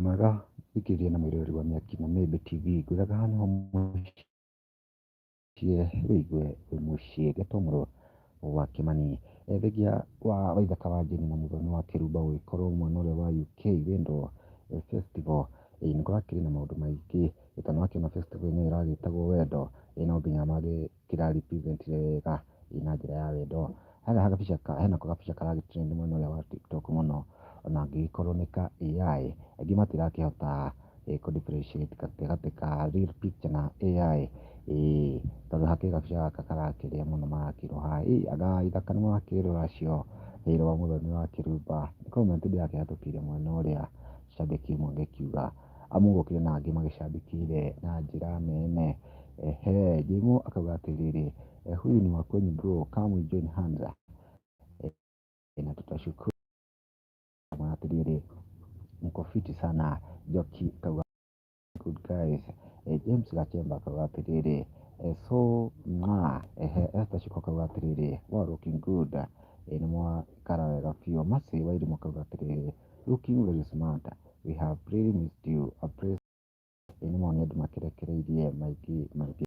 Mwega thikĩrĩria na mwĩrori wa Mĩaki na Mĩmbi TV ngwĩraga haha nĩho mũciĩ wĩigue wĩ mũciĩ Gĩtomoro gwa Kĩmani. Thengia wa Waithaka wa Jane na Mũthoni wa Kĩrumba gũgĩkorwo mwena ũrĩa wa UK Wendo Festival. Nĩ kũrakĩrĩ na maũndũ maingĩ tondũ nĩwakĩona festival ĩno ĩragĩtagwo Wendo no nginya magĩkĩra represent wega na njĩra ya wendo. Haha gabica hena gabica karagĩ trend mwena ũrĩa wa TikTok mũno ona angĩgĩkorwo nĩ ka AI, aingĩ matirakĩhota kũ differentiate gatagatĩ ka real picture na AI. Tondũ hakĩrĩ gabica gaka karakĩrĩa mũno magakĩrwo haha anga Waithaka nĩ wakĩrora cio rwa Mũthoni wa Kĩrumba. Comment ndĩrakĩhetũkĩire mwena ũrĩa shabiki imwe ngĩkiuga amu gũkĩrĩ na angĩ magĩcambĩkĩire na njĩra nene. Jimo akauga atĩrĩrĩ huyu ni wa kwenyu bro come we join hands na tutashukuru atĩrĩrĩ mko fiti sana. Njoki akauga good guys. James Gachemba akauga atĩrĩrĩ so Esther Shiko akauga atĩrĩrĩ wow looking good. Nĩ mwakara wega biũ. Mercy Wairimũ akauga atĩrĩrĩ looking very smart, we have really missed you. Nĩ moni andũ makĩrekereirie maingĩ.